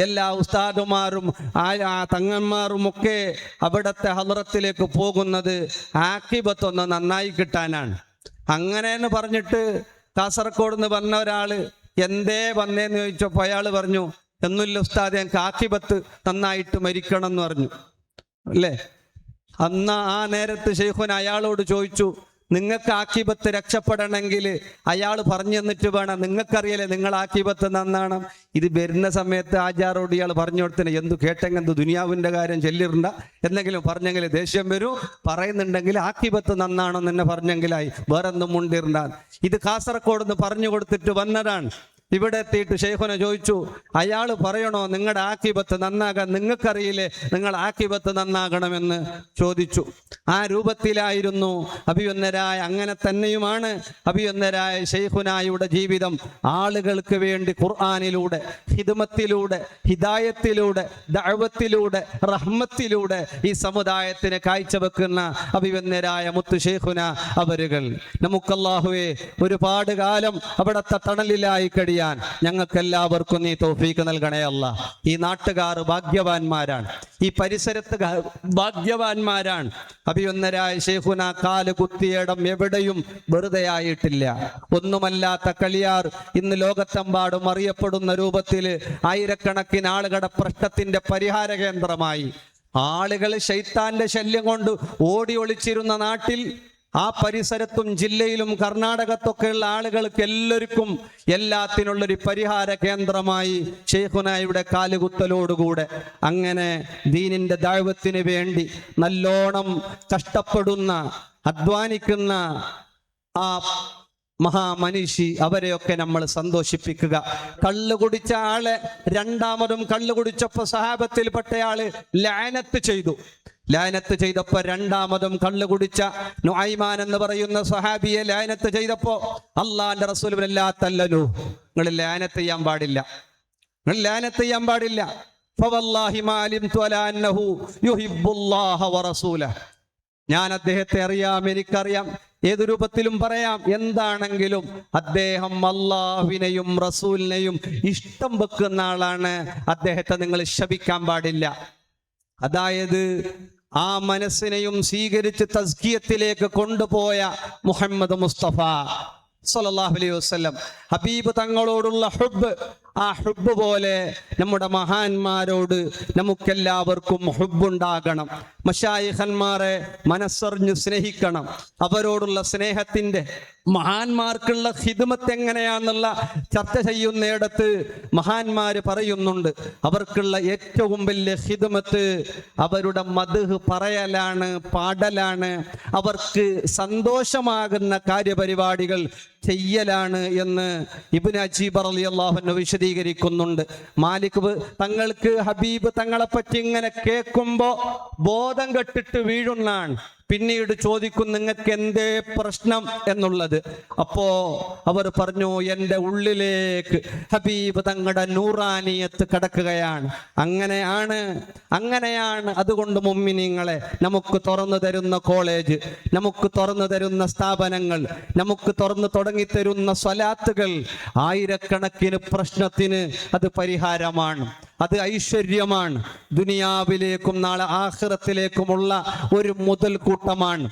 എല്ലാ ഉസ്താദുമാരും ആ തങ്ങന്മാരും ഒക്കെ അവിടത്തെ ഹദ്റത്തിലേക്ക് പോകുന്നത് ആഖിബത്തൊന്ന് നന്നായി കിട്ടാനാണ്. അങ്ങനെയെന്ന് പറഞ്ഞിട്ട് കാസർഗോഡ് നിന്ന് വന്ന ഒരാള് എന്തേ വന്നേന്ന് ചോദിച്ചപ്പോൾ അയാൾ പറഞ്ഞു, ഒന്നുമില്ല ഉസ്താദ്, ഞങ്ങൾക്ക് ആഖിബത്ത് നന്നായിട്ട് മരിക്കണം എന്ന് പറഞ്ഞു. അല്ലേ? അന്ന് ആ നേരത്ത് ശൈഖുന അയാളോട് ചോദിച്ചു, നിങ്ങൾക്ക് ആഖിബത്ത് രക്ഷപ്പെടണമെങ്കിൽ അയാൾ പറഞ്ഞു തന്നിട്ട് വേണം, നിങ്ങൾക്കറിയല്ലേ നിങ്ങൾ ആഖിബത്ത് നന്നാണം. ഇത് വരുന്ന സമയത്ത് ആചാരോട് ഇയാൾ പറഞ്ഞു കൊടുത്തിന്, എന്തു കേട്ടെങ്കിൽ ദുനിയാവിൻ്റെ കാര്യം ചെല്ലിരണ്ട, എന്തെങ്കിലും പറഞ്ഞെങ്കിൽ ദേഷ്യം വരും, പറയുന്നുണ്ടെങ്കിൽ ആഖിബത്ത് നന്നാണെന്ന് തന്നെ പറഞ്ഞെങ്കിലായി, വേറെ ഒന്നും മുണ്ടിരുന്നാൽ. ഇത് കാസർഗോഡ് നിന്ന് പറഞ്ഞു കൊടുത്തിട്ട് വന്നതാണ്. ഇവിടെ എത്തിയിട്ട് ശൈഖുന ചോദിച്ചു, അയാൾ പറയണോ നിങ്ങളുടെ ആഖിബത്ത് നന്നാകാൻ? നിങ്ങൾക്കറിയില്ലേ നിങ്ങൾ ആഖിബത്ത് നന്നാകണമെന്ന് ചോദിച്ചു. ആ രൂപത്തിലായിരുന്നു അഭിവന്ദരായ, അങ്ങനെ തന്നെയുമാണ് അഭിവന്ദരായ ശൈഖുനായുടെ ജീവിതം. ആളുകൾക്ക് വേണ്ടി ഖുർആനിലൂടെ, ഹിദ്മത്തിലൂടെ, ഹിദായത്തിലൂടെ, ദഅവത്തിലൂടെ, റഹ്മത്തിലൂടെ ഈ സമുദായത്തിന് കാഴ്ചവെക്കുന്ന അഭിവന്ദരായ മുത്തു ശൈഖുന അവരുകൾ. നമുക്ക് അല്ലാഹുവേ ഒരുപാട് കാലം അവിടത്തെ തണലിലായി കഴിയാൻ ഞങ്ങൾക്കെല്ലാവർക്കും നീ തൗഫീഖ് നൽകണേ അല്ലാ. ഈ നാട്ടുകാർ ഭാഗ്യവാന്മാരാണ്, ഈ പരിസരത്ത് ഭാഗ്യവാന്മാരാണ്. അഭിവന്ദരായ ശൈഖുന കാല് കുത്തിയിടം എവിടെയും വെറുതെ ആയിട്ടില്ല. ഒന്നുമല്ലാത്ത കളിയാർ ഇന്ന് ലോകത്തെമ്പാടും അറിയപ്പെടുന്ന രൂപത്തിൽ ആയിരക്കണക്കിന് ആളുകളുടെ പ്രശ്നത്തിന്റെ പരിഹാര കേന്ദ്രമായി. ആളുകൾ ശൈത്താന്റെ ശല്യം കൊണ്ട് ഓടി ഒളിച്ചിരുന്ന നാട്ടിൽ, ആ പരിസരത്തും ജില്ലയിലും കർണാടകത്തൊക്കെയുള്ള ആളുകൾക്ക് എല്ലാവർക്കും എല്ലാത്തിനുള്ളൊരു പരിഹാര കേന്ദ്രമായി ശൈഖുനായുടെ കാലുകുത്തലോടുകൂടെ. അങ്ങനെ ദീനിന്റെ ദഅവത്തിന് വേണ്ടി നല്ലോണം കഷ്ടപ്പെടുന്ന, അധ്വാനിക്കുന്ന ആ മഹാമനീഷി അവരെയൊക്കെ നമ്മൾ സന്തോഷിപ്പിക്കുക. കള്ളു കുടിച്ച ആളെ രണ്ടാമതും കള്ളു കുടിച്ചപ്പോ സഹാബത്തിൽപ്പെട്ടയാള് ലഅനത്ത് ചെയ്തപ്പോ രണ്ടാമതും കള്ളു കുടിച്ച നുഐമാൻ എന്ന് പറയുന്ന സഹാബിയെ ലഅനത്ത് ചെയ്തപ്പോ അള്ളാന്റെ റസൂൽ തല്ലനു, നിങ്ങൾ ലഅനത്ത് ചെയ്യാൻ പാടില്ല. ഫവല്ലാഹി മാ അലിംതു അലാ അന്നഹു യുഹിബ്ബുല്ലാഹ വറസൂലഹു, ഞാൻ അദ്ദേഹത്തെ അറിയാം, എനിക്കറിയാം, ഏതു രൂപത്തിലും പറയാം, എന്താണെങ്കിലും അദ്ദേഹം അല്ലാഹുവിനെയും റസൂലിനെയും ഇഷ്ടം വെക്കുന്ന ആളാണ്. അദ്ദേഹത്തെ നിങ്ങൾ ശപിക്കാൻ പാടില്ല. അതായത് ആ മനസ്സിനെയും സ്വീകരിച്ച് തസ്കിയത്തിലേക്ക് കൊണ്ടുപോയ മുഹമ്മദ് മുസ്തഫ സ്വല്ലല്ലാഹു അലൈഹി വസല്ലം. ഹബീബ് തങ്ങളോടുള്ള ഹുബ്ബ്, ആ ഹുബ്ബ് പോലെ നമ്മുടെ മഹാന്മാരോട് നമുക്കെല്ലാവർക്കും ഹുബ്ബുണ്ടാകണം. മശായിഖന്മാരെ മനസ്സറിഞ്ഞ് സ്നേഹിക്കണം. അവരോടുള്ള സ്നേഹത്തിന്റെ, മഹാന്മാർക്കുള്ള ഖിദ്മത്ത് എങ്ങനെയാണെന്നുള്ള ചർച്ച ചെയ്യുന്നിടത്ത് മഹാന്മാര് പറയുന്നുണ്ട്, അവർക്കുള്ള ഏറ്റവും വലിയ ഖിദ്മത്ത് അവരുടെ മദ്ഹ് പറയലാണ്, പാടലാണ്, അവർക്ക് സന്തോഷമാകുന്ന കാര്യപരിപാടികൾ ചെയ്യലാണ് എന്ന് ഇബ്നു അജീബ് റളിയല്ലാഹു അൻഹു വിശദീകരിക്കുന്നുണ്ട്. മാലിക് തങ്ങൾക്ക് ഹബീബ് തങ്ങളെ പറ്റി ഇങ്ങനെ കേൾക്കുമ്പോ ബോധം കെട്ടിട്ട് വീഴുന്നാണ്. പിന്നീട് ചോദിക്കും, നിങ്ങൾക്ക് എന്തേ പ്രശ്നം എന്നുള്ളത്. അപ്പോ അവർ പറഞ്ഞു, എൻ്റെ ഉള്ളിലേക്ക് ഹബീബ് തങ്ങളുടെ നൂറാനിയത്ത് കടക്കുകയാണ്. അങ്ങനെയാണ്. അതുകൊണ്ട് മുഅ്മിനീങ്ങളെ, നമുക്ക് തുറന്നു തരുന്ന കോളേജ്, നമുക്ക് തുറന്നു തരുന്ന സ്ഥാപനങ്ങൾ, നമുക്ക് തുറന്നു തുടങ്ങിത്തരുന്ന സ്വലാത്തുകൾ ആയിരക്കണക്കിന് പ്രശ്നത്തിന് അത് പരിഹാരമാണ്, അത് ഐശ്വര്യമാണ്. ദുനിയാവിലേക്കും നാളെ ആഖിറത്തിലേക്കുമുള്ള ഒരു മുതൽക്കൂട്ടമാണ്.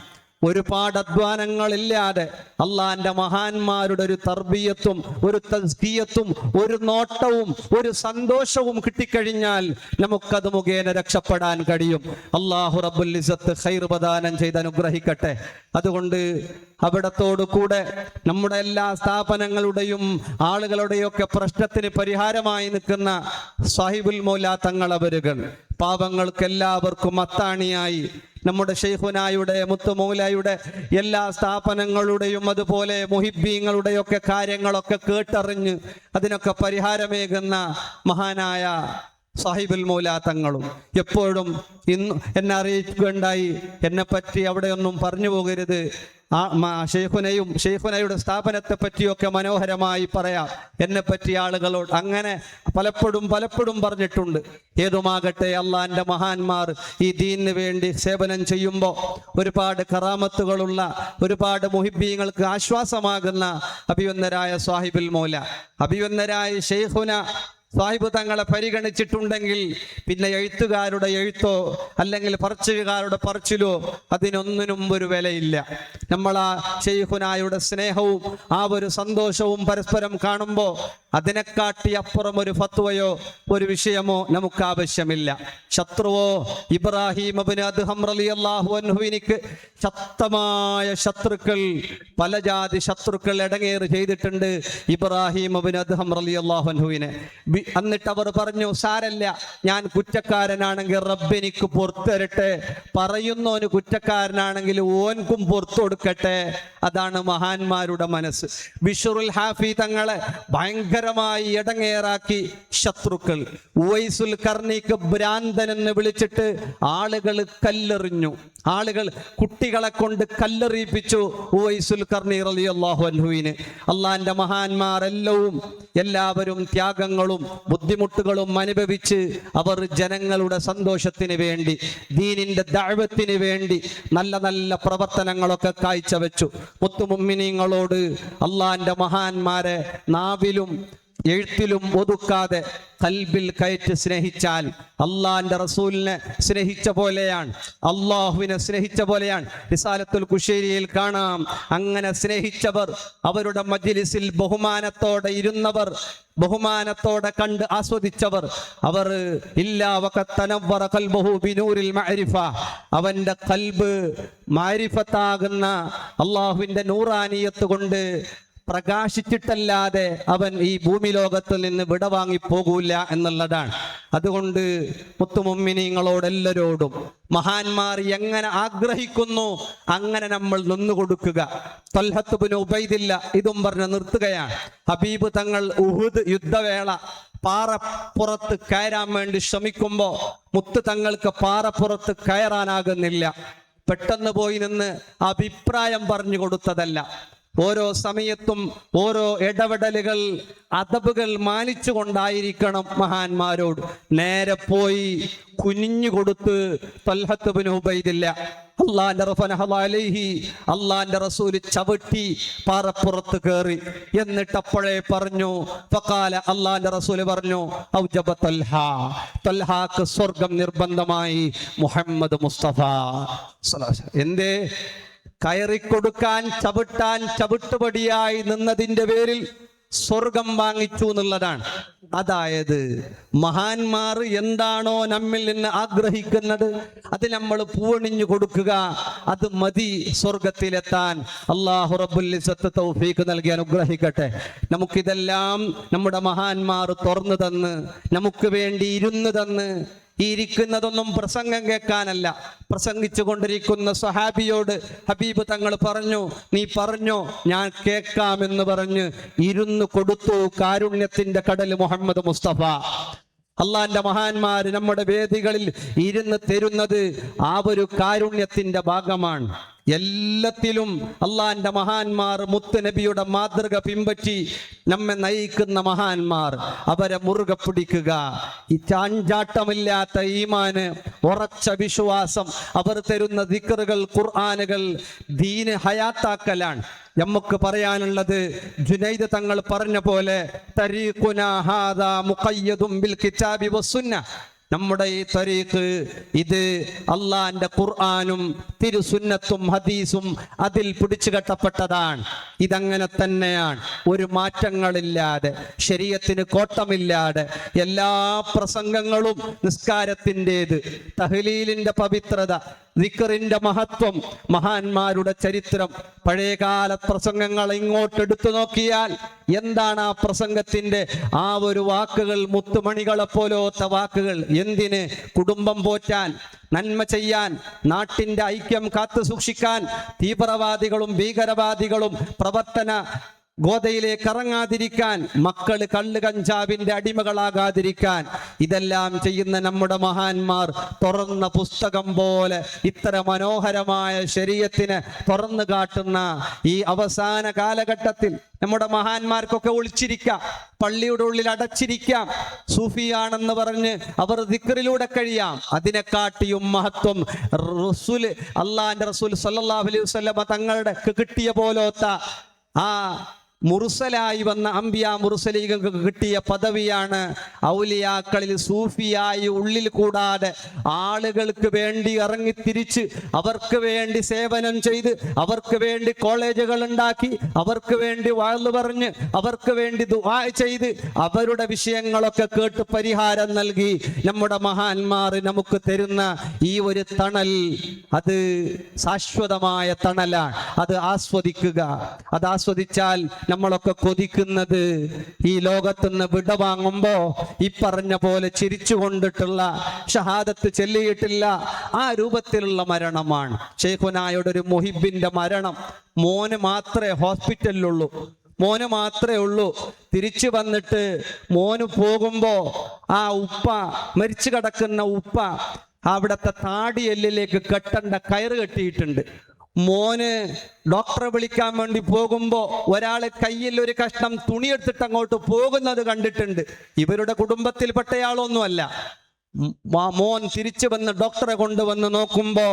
ഒരുപാട് അധ്വാനങ്ങളില്ലാതെ അള്ളാന്റെ മഹാന്മാരുടെ ഒരു തർബിയത്തും ഒരു തസ്കിയത്തും ഒരു നോട്ടവും ഒരു സന്തോഷവും കിട്ടിക്കഴിഞ്ഞാൽ നമുക്കത് മുഖേന രക്ഷപ്പെടാൻ കഴിയും. അല്ലാഹു റബ്ബുൽ ഇസ്സത്ത് ഖൈർ പ്രദാനം ചെയ്ത് അനുഗ്രഹിക്കട്ടെ. അതുകൊണ്ട് അവിടത്തോടു കൂടെ നമ്മുടെ എല്ലാ സ്ഥാപനങ്ങളുടെയും ആളുകളുടെയും ഒക്കെ പ്രശ്നത്തിന് പരിഹാരമായി നിൽക്കുന്ന സാഹിബുൽ മൗല തങ്ങളവരുകൾ, പാവങ്ങൾക്ക് എല്ലാവർക്കും അത്താണിയായി നമ്മുടെ ശൈഖുനായുടെ മുത്തുമൗലയുടെ എല്ലാ സ്ഥാപനങ്ങളുടെയും അതുപോലെ മുഹിബ്ബീങ്ങളുടെയൊക്കെ കാര്യങ്ങളൊക്കെ കേട്ടറിഞ്ഞ് അതിനൊക്കെ പരിഹാരമേകുന്ന മഹാനായ സാഹിബുൽ മൗല തങ്ങളും എപ്പോഴും ഇന്ന് എന്നെ അറിയിക്കുകയുണ്ടായി, എന്നെ പറ്റി അവിടെയൊന്നും പറഞ്ഞു പോകരുത്, ഷെയ്ഖുനയുടെ സ്ഥാപനത്തെ പറ്റിയൊക്കെ മനോഹരമായി പറയാം, എന്നെ പറ്റി ആളുകളോട്. അങ്ങനെ പലപ്പോഴും പറഞ്ഞിട്ടുണ്ട്. ഏതുമാകട്ടെ, അള്ളാന്റെ മഹാന്മാർ ഈ ദീനിന് വേണ്ടി സേവനം ചെയ്യുമ്പോൾ ഒരുപാട് കറാമത്തുകളുള്ള, ഒരുപാട് മുഹിബ്ബീങ്ങൾക്ക് ആശ്വാസമാകുന്ന അഭിവന്ദരായ സാഹിബുൽ മൗല, അഭിവന്ദരായ ഷെയ്ഖുന സാഹിബ് തങ്ങളെ പരിഗണിച്ചിട്ടുണ്ടെങ്കിൽ പിന്നെ എഴുത്തുകാരുടെ എഴുത്തോ അല്ലെങ്കിൽ പറച്ചിലുകാരുടെ പറച്ചിലോ അതിനൊന്നിനും ഒരു വിലയില്ല. നമ്മൾ ആ ശൈഖുനായുടെ സ്നേഹവും ആ ഒരു സന്തോഷവും പരസ്പരം കാണുമ്പോൾ അതിനെക്കാട്ടി അപ്പുറം ഒരു ഫത്വയോ ഒരു വിഷയമോ നമുക്ക് ആവശ്യമില്ല. ശത്രുവോ ഇബ്രാഹിം ഇബ്നു അദ്ഹം റളിയല്ലാഹു അൻഹുവിനിക്ക് ശക്തമായ ശത്രുക്കൾ, പല ജാതി ശത്രുക്കൾ ഇടങ്ങേറ് ചെയ്തിട്ടുണ്ട് ഇബ്രാഹിം ഇബ്നു അദ്ഹം റളിയല്ലാഹു അൻഹുവിനെ. എന്നിട്ട് അവർ പറഞ്ഞു, സാരല്ല, ഞാൻ കുറ്റക്കാരനാണെങ്കിൽ റബ്ബ് എനിക്ക് പുറത്തു തരട്ടെ, പറയുന്നവന് കുറ്റക്കാരനാണെങ്കിൽ ഓൻക്കും പുറത്തു കൊടുക്കട്ടെ. അതാണ് മഹാന്മാരുടെ മനസ്സ്. ബിശ്റുൽ ഹാഫി തങ്ങളെ ഭയങ്കരമായി ഇടങ്ങേറാക്കി ശത്രുക്കൾ. ഉവൈസുൽ കർണിക്ക് ഭ്രാന്തൻ എന്ന് വിളിച്ചിട്ട് ആളുകൾ കല്ലെറിഞ്ഞു, ആളുകൾ കുട്ടികളെ കൊണ്ട് കല്ലെറിയിപ്പിച്ചു ഉവൈസുൽ കർണി റളിയല്ലാഹു അൻഹുവിന്. അള്ളാന്റെ മഹാന്മാർ എല്ലാവരും ത്യാഗങ്ങളും ബുദ്ധിമുട്ടുകളും അനുഭവിച്ച് അവർ ജനങ്ങളുടെ സന്തോഷത്തിന് വേണ്ടി, ദീനിന്റെ ദഅവത്തിന് വേണ്ടി നല്ല നല്ല പ്രവർത്തനങ്ങളൊക്കെ കാഴ്ചവെച്ചു. മുത്തുമുഅ്മിനീങ്ങളോട് അള്ളാന്റെ മഹാന്മാരെ നാവിലും എഴുത്തിലും ഒതുക്കാതെ ഖൽബിൽ കയറ്റി സ്നേഹിച്ചാൽ അള്ളാന്റെ റസൂലിനെ സ്നേഹിച്ച പോലെയാണ്, അള്ളാഹുവിനെ സ്നേഹിച്ച പോലെയാണ്. റിസാലത്തുൽ ഖുശൈരിയിൽ കാണാം, അങ്ങനെ സ്നേഹിച്ചവർ, അവരുടെ മജ്ലിസിൽ ബഹുമാനത്തോടെ ഇരുന്നവർ, ബഹുമാനത്തോടെ കണ്ട് ആസ്വദിച്ചവർ, അവർ ഇല്ലാ വഖത് തനവ്വറ ഖൽബുഹു ബിനൂരിൽ മഅരിഫ, അവന്റെ ഖൽബ് മഅരിഫത്താകുന്ന അള്ളാഹുവിന്റെ നൂറാനിയത്ത് കൊണ്ട് പ്രകാശിച്ചിട്ടല്ലാതെ അവൻ ഈ ഭൂമി ലോകത്തിൽ നിന്ന് വിടവാങ്ങി പോകൂല എന്നുള്ളതാണ്. അതുകൊണ്ട് മുത്തുമുഅ്മിനീങ്ങളോടെല്ലാരോടും മഹാന്മാർ എങ്ങനെ ആഗ്രഹിക്കുന്നു അങ്ങനെ നമ്മൾ നിന്നുകൊടുക്കുക. ത്വൽഹത്ത് ഇബ്നു ഉബൈദില്ല ഇതും പറഞ്ഞ് നിർത്തുകയാണ്. ഹബീബ് തങ്ങൾ ഉഹുദ് യുദ്ധവേള പാറപ്പുറത്ത് കയറാൻ വേണ്ടി ശ്രമിക്കുമ്പോ മുത്ത് തങ്ങൾക്ക് പാറപ്പുറത്ത് കയറാനാകുന്നില്ല. പെട്ടെന്ന് പോയി നിന്ന് അഭിപ്രായം പറഞ്ഞു കൊടുത്തതല്ല. ഓരോ സമയത്തും ഓരോ ഇടപെടലുകൾ, അദബുകൾ മാനിച്ചുകൊണ്ടായിരിക്കണം മഹാന്മാരോട്. നേരെ പോയി കുനിഞ്ഞു കൊടുത്ത് ത്വൽഹത്ത് ഇബ്നു ഉബൈദില്ല അള്ളാന്റെ റസൂല് ചവിട്ടി പാറപ്പുറത്ത് കയറി. എന്നിട്ട് അപ്പോഴേ പറഞ്ഞു, ഫഖാല, അള്ളാന്റെ റസൂല് പറഞ്ഞു, ഔജബ ത്വൽഹ, ത്വൽഹാക്ക് സ്വർഗം നിർബന്ധമായി മുഹമ്മദ് മുസ്തഫ. എന്തേ? കയറിക്കൊടുക്കാൻ ചവിട്ടാൻ ചവിട്ടുപടിയായി നിന്നതിൻ്റെ പേരിൽ സ്വർഗം വാങ്ങിച്ചു എന്നുള്ളതാണ്. അതായത് മഹാന്മാർ എന്താണോ നമ്മിൽ നിന്ന് ആഗ്രഹിക്കുന്നത് അത് നമ്മൾ പൂവണിഞ്ഞു കൊടുക്കുക, അത് മതി സ്വർഗത്തിലെത്താൻ. അല്ലാഹു റബ്ബുൽ ഇസ്സത്ത് തൗഫീഖ് നൽകി അനുഗ്രഹിക്കട്ടെ. നമുക്കിതെല്ലാം നമ്മുടെ മഹാന്മാർ തുറന്നു തന്ന് നമുക്ക് വേണ്ടി ഇരുന്ന് തന്ന്, ഈ ഇരിക്കുന്നതൊന്നും പ്രസംഗം കേൾക്കാനല്ല. പ്രസംഗിച്ചു കൊണ്ടിരിക്കുന്ന സ്വഹാബിയോട് ഹബീബ് തങ്ങൾ പറഞ്ഞു, നീ പറഞ്ഞോ, ഞാൻ കേൾക്കാമെന്ന് പറഞ്ഞ് ഇരുന്ന് കൊടുത്തു കാരുണ്യത്തിന്റെ കടൽ മുഹമ്മദ് മുസ്തഫ. അള്ളാന്റെ മഹാന്മാര് നമ്മുടെ വേദികളിൽ ഇരുന്ന് തരുന്നത് ആ ഒരു കാരുണ്യത്തിന്റെ ഭാഗമാണ്. എല്ലാത്തിലും അള്ളാന്റെ മഹാന്മാർ മുത്ത് നബിയുടെ മാതൃക പിൻപറ്റി നമ്മെ നയിക്കുന്ന മഹാന്മാർ, അവരെ മുറുകെ പിടിക്കുക. ഈ ചാഞ്ചാട്ടമില്ലാത്ത ഈമാന്, ഉറച്ച വിശ്വാസം, അവർ തരുന്ന ദിക്റുകൾ, ഖുർആനുകൾ ദീന് ഹയാത്താക്കലാണ്. നമുക്ക് പറയാനുള്ളത് ജുനൈദ് തങ്ങൾ പറഞ്ഞ പോലെ തരീഖുനാ ഹാദാ മുഖയ്യദും ബിൽ കിതാബി വസ്സുന്ന. നമ്മുടെ ഈ തരീഖ് ഇത് അള്ളാന്റെ ഖുർആനും തിരുസുന്നത്തും ഹദീസും അതിൽ പിടിച്ചു കെട്ടപ്പെട്ടതാണ്. ഇതങ്ങനെ തന്നെയാണ്, ഒരു മാറ്റങ്ങളില്ലാതെ, ശരീഅത്തിന് കോട്ടമില്ലാതെ. എല്ലാ പ്രസംഗങ്ങളും നിസ്കാരത്തിൻ്റെത്, തഹ്ലീലിന്റെ പവിത്രത, ദിക്റിന്റെ മഹത്വം, മഹാന്മാരുടെ ചരിത്രം, പഴയകാല പ്രസംഗങ്ങൾ ഇങ്ങോട്ടെടുത്തു നോക്കിയാൽ എന്താണ് ആ പ്രസംഗത്തിന്റെ ആ ഒരു വാക്കുകൾ, മുത്തുമണികളെ പോലത്തെ വാക്കുകൾ. എന്തിന്? കുടുംബം പോറ്റാൻ, നന്മ ചെയ്യാൻ, നാട്ടിന്റെ ഐക്യം കാത്തു സൂക്ഷിക്കാൻ, തീവ്രവാദികളും ഭീകരവാദികളും പ്രവർത്തന ഗോതയിലേക്ക് ഇറങ്ങാതിരിക്കാൻ, മക്കള് കള്ള് കഞ്ചാവിന്റെ അടിമകളാകാതിരിക്കാൻ. ഇതെല്ലാം ചെയ്യുന്ന നമ്മുടെ മഹാന്മാർ തുറന്ന പുസ്തകം പോലെ ഇത്ര മനോഹരമായ ശരീഅത്തിനെ തുറന്നു കാട്ടുന്ന ഈ അവസാന കാലഘട്ടത്തിൽ നമ്മുടെ മഹാന്മാർക്കൊക്കെ ഒളിച്ചിരിക്കാം, പള്ളിയുടെ ഉള്ളിൽ അടച്ചിരിക്കാം, സൂഫിയാണെന്ന് പറഞ്ഞ് അവർ ദിക്റിലൂടെ കഴിയാം. അതിനെക്കാട്ടിയും മഹത്വം റസൂൽ, അള്ളാന്റെ റസൂൽ സല്ലല്ലാഹു അലൈഹി വസല്ലമ തങ്ങളുടെ കിട്ടിയ പോലത്തെ ആ മുർസലായി വന്ന അംബിയ മുർസലീകൾക്ക് കിട്ടിയ പദവിയാണ്. ഔലിയാക്കളിൽ സൂഫിയായി ഉള്ളിൽ കൂടാതെ ആളുകൾക്ക് വേണ്ടി ഇറങ്ങിത്തിരിച്ച്, അവർക്ക് വേണ്ടി സേവനം ചെയ്ത്, അവർക്ക് വേണ്ടി കോളേജുകൾ ഉണ്ടാക്കി, അവർക്ക് വേണ്ടി വാഴ്ന്നു പറഞ്ഞ്, അവർക്ക് വേണ്ടി ദുആ ചെയ്ത്, അവരുടെ വിഷയങ്ങളൊക്കെ കേട്ട് പരിഹാരം നൽകി നമ്മുടെ മഹാന്മാർ നമുക്ക് തരുന്ന ഈ ഒരു തണൽ, അത് ശാശ്വതമായ തണലാണ്. അത് ആസ്വദിക്കുക. അത് ആസ്വദിച്ചാൽ നമ്മളൊക്കെ കൊതിക്കുന്നത് ഈ ലോകത്തുനിന്ന് വിടവാങ്ങുമ്പോ ഈ പറഞ്ഞ പോലെ ചിരിച്ചു കൊണ്ടിട്ടുള്ള, ഷഹാദത്ത് ചൊല്ലിയിട്ടില്ല ആ രൂപത്തിലുള്ള മരണമാണ്. ശൈഖുനായുടെ ഒരു മുഹിബിന്റെ മരണം. മോന് മാത്രമേ ഹോസ്പിറ്റലിലുള്ളൂ, മോന് മാത്രമേ ഉള്ളൂ. തിരിച്ചു വന്നിട്ട് മോന് പോകുമ്പോ ആ ഉപ്പ, മരിച്ചു കിടക്കുന്ന ഉപ്പ, അവിടുത്തെ താടിയെല്ലിലേക്ക് കെട്ടേണ്ട കയറ് കെട്ടിയിട്ടുണ്ട്. മോന് ഡോക്ടറെ വിളിക്കാൻ വേണ്ടി പോകുമ്പോ ഒരാള് കയ്യിൽ ഒരു കഷ്ണം തുണിയെടുത്തിട്ട് അങ്ങോട്ട് പോകുന്നത് കണ്ടിട്ടുണ്ട്. ഇവരുടെ കുടുംബത്തിൽപ്പെട്ടയാളൊന്നുമല്ല. മോൻ തിരിച്ചു വന്ന് ഡോക്ടറെ കൊണ്ടുവന്ന് നോക്കുമ്പോ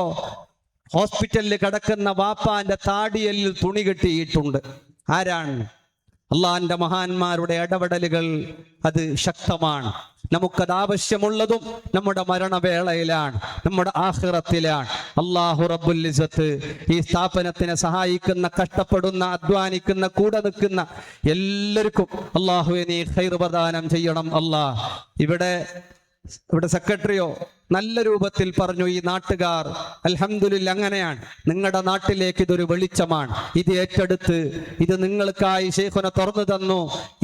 ഹോസ്പിറ്റലിൽ കിടക്കുന്ന വാപ്പാന്റെ താടിയെല്ലിൽ തുണി കെട്ടിയിട്ടുണ്ട്. ആരാണ്? അള്ളാന്റെ മഹാന്മാരുടെ ഇടപെടലുകൾ അത് ശക്തമാണ്. നമുക്കത് ആവശ്യമുള്ളതും നമ്മുടെ മരണവേളയിലാണ്, നമ്മുടെ ആഖിറത്തിലാണ്. അല്ലാഹു റബ്ബുൽ ഇസ്സത്ത് ഈ സ്ഥാപനത്തിനെ സഹായിക്കുന്ന, കഷ്ടപ്പെടുന്ന, അധ്വാനിക്കുന്ന, കൂടെ നിൽക്കുന്ന എല്ലാവർക്കും അല്ലാഹുവേ നീ ഖൈർ പ്രദാനം ചെയ്യണം. ഇവിടെ സെക്രട്ടറിയോ നല്ല രൂപത്തിൽ പറഞ്ഞു, ഈ നാട്ടുകാർ അൽഹംദുലില്ലാ അങ്ങനെയാണ്. നിങ്ങളുടെ നാട്ടിലേക്ക് ഇതൊരു വെളിച്ചമാണ്. ഇത് ഏറ്റെടുത്ത് ഇത് നിങ്ങൾക്കായി ശൈഖുന തുറന്നു തന്നു,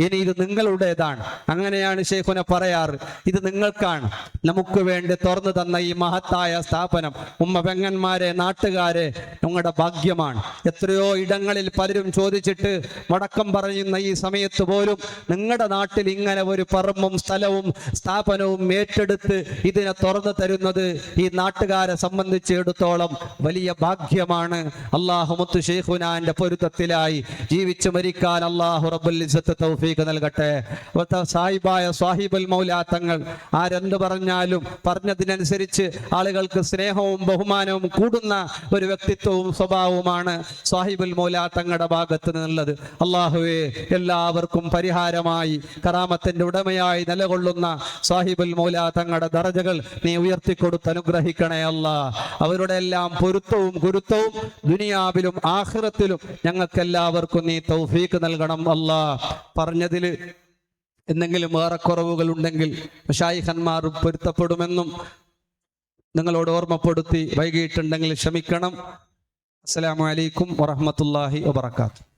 ഇനി ഇത് നിങ്ങളുടേതാണ്. അങ്ങനെയാണ് ശൈഖുന പറയാറ്. ഇത് നിങ്ങൾക്കാണ്, നമുക്ക് വേണ്ടി തുറന്നു തന്ന ഈ മഹത്തായ സ്ഥാപനം. ഉമ്മ പെങ്ങന്മാരെ, നാട്ടുകാരെ, നിങ്ങളുടെ ഭാഗ്യമാണ്. എത്രയോ ഇടങ്ങളിൽ പലരും ചോദിച്ചിട്ട് മടക്കം പറയുന്ന ഈ സമയത്ത് പോലും നിങ്ങളുടെ നാട്ടിൽ ഇങ്ങനെ ഒരു പറമ്പും സ്ഥലവും സ്ഥാപനവും ഏറ്റെടുത്ത് ഇതിനെ തുറന്നു തരുന്നത് ഈ നാട്ടുകാരെ സംബന്ധിച്ചിടത്തോളം വലിയ ഭാഗ്യമാണ്. അല്ലാഹു മുത്തു ശൈഖുനാന്റെ പൊരുത്തത്തിലായി ജീവിച്ചു മരിക്കാൻ അല്ലാഹു റബ്ബുൽ ഇസ്സത്ത് തൗഫീഖ് നൽകട്ടെ. സാഹിബായ സാഹിബുൽ മൗലാ തങ്ങൾ ആരെന്ത് പറഞ്ഞാലും പറഞ്ഞതിനനുസരിച്ച് ആളുകൾക്ക് സ്നേഹവും ബഹുമാനവും കൂടുന്ന ഒരു വ്യക്തിത്വവും സ്വഭാവവുമാണ് സാഹിബുൽ മൗലാ തങ്ങളുടെ ഭാഗത്ത് നിന്നുള്ളത്. അല്ലാഹുവേ, എല്ലാവർക്കും പരിഹാരമായി കറാമത്തിന്റെ ഉടമയായി നിലകൊള്ളുന്ന സാഹിബുൽ മൗലാ തങ്ങളുടെ ദറജകൾ നീ ഉയർത്തിക്കൊടുത്ത് അനുഗ്രഹിക്കണേ അല്ലാ. അവരുടെ എല്ലാം പൊരുത്തവും ഗുരുത്വവും ദുനിയാവിലും ആഖിറത്തിലും ഞങ്ങൾക്കെല്ലാവർക്കും നീ തൗഫീഖ് നൽകണം അല്ലാ. പറഞ്ഞതിൽ എന്തെങ്കിലും ഏറെക്കുറവുകൾ ഉണ്ടെങ്കിൽ മശായിഖന്മാർ പൊരുത്തപ്പെടുമെന്നും നിങ്ങളോട് ഓർമ്മപ്പെടുത്തി വൈകിട്ടുണ്ടെങ്കിൽ ക്ഷമിക്കണം. അസ്സലാമു അലൈക്കും വറഹ്മത്തുള്ളാഹി വബറകാതുഹു.